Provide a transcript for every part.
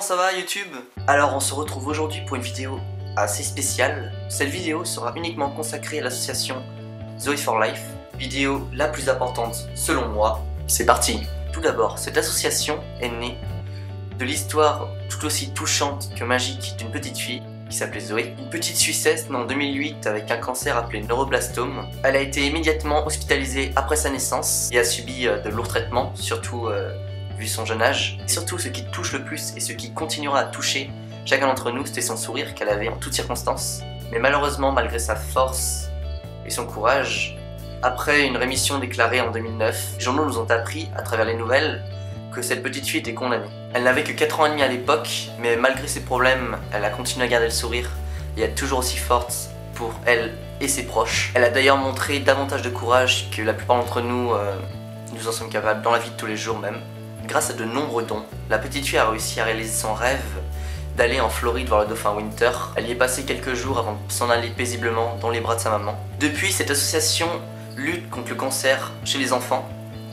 ça va YouTube? Alors on se retrouve aujourd'hui pour une vidéo assez spéciale. Cette vidéo sera uniquement consacrée à l'association Zoe for Life, vidéo la plus importante selon moi. C'est parti! Tout d'abord, cette association est née de l'histoire tout aussi touchante que magique d'une petite fille qui s'appelait Zoé. Une petite Suissesse née en 2008 avec un cancer appelé neuroblastome. Elle a été immédiatement hospitalisée après sa naissance et a subi de lourds traitements, surtout vu son jeune âge. Et surtout, ce qui touche le plus et ce qui continuera à toucher chacun d'entre nous, c'était son sourire qu'elle avait en toutes circonstances. Mais malheureusement, malgré sa force et son courage, après une rémission déclarée en 2009, les journaux nous ont appris, à travers les nouvelles, que cette petite fille était condamnée. Elle n'avait que 4 ans et demi à l'époque, mais malgré ses problèmes, elle a continué à garder le sourire et être toujours aussi forte pour elle et ses proches. Elle a d'ailleurs montré davantage de courage que la plupart d'entre nous, nous en sommes capables dans la vie de tous les jours même. Grâce à de nombreux dons, la petite fille a réussi à réaliser son rêve d'aller en Floride voir le dauphin Winter. Elle y est passée quelques jours avant de s'en aller paisiblement dans les bras de sa maman. Depuis, cette association lutte contre le cancer chez les enfants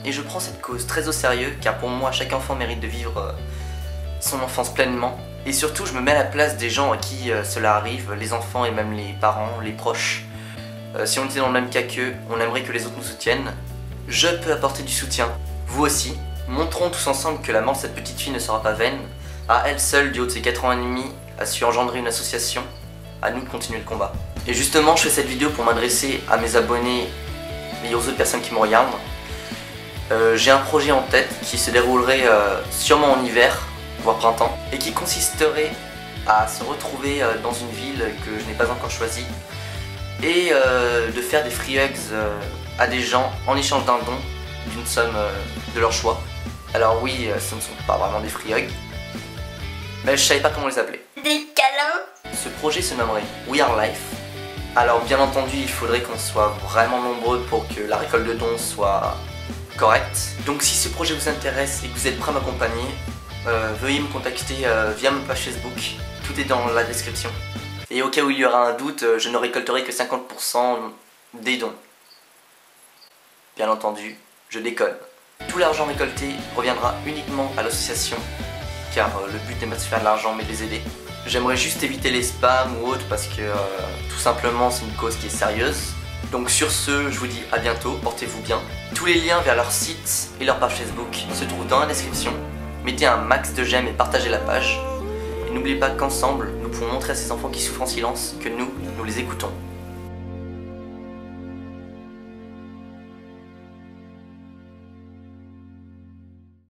et je prends cette cause très au sérieux car pour moi, chaque enfant mérite de vivre son enfance pleinement. Et surtout, je me mets à la place des gens à qui cela arrive, les enfants et même les parents, les proches. Si on était dans le même cas qu'eux, on aimerait que les autres nous soutiennent. Je peux apporter du soutien, vous aussi. Montrons tous ensemble que la mort de cette petite fille ne sera pas vaine. À elle seule, du haut de ses 4 ans et demi, a su engendrer une association. À nous de continuer le combat. Et justement, je fais cette vidéo pour m'adresser à mes abonnés et aux autres personnes qui me regardent. J'ai un projet en tête qui se déroulerait sûrement en hiver, voire printemps, et qui consisterait à se retrouver dans une ville que je n'ai pas encore choisie et de faire des free hugs à des gens en échange d'un don, d'une somme de leur choix. Alors oui, ce ne sont pas vraiment des free hugs, mais je savais pas comment les appeler. Des câlins. Ce projet se nommerait We Are Life. Alors bien entendu, il faudrait qu'on soit vraiment nombreux pour que la récolte de dons soit correcte. Donc si ce projet vous intéresse et que vous êtes prêt à m'accompagner, veuillez me contacter via ma page Facebook. Tout est dans la description. Et au cas où il y aura un doute, je ne récolterai que 50% des dons. Bien entendu, je déconne. Tout l'argent récolté reviendra uniquement à l'association, car le but n'est pas de se faire de l'argent mais de les aider. J'aimerais juste éviter les spams ou autres parce que tout simplement c'est une cause qui est sérieuse. Donc sur ce, je vous dis à bientôt, portez-vous bien. Tous les liens vers leur site et leur page Facebook se trouvent dans la description. Mettez un max de j'aime et partagez la page. Et n'oubliez pas qu'ensemble, nous pouvons montrer à ces enfants qui souffrent en silence que nous les écoutons.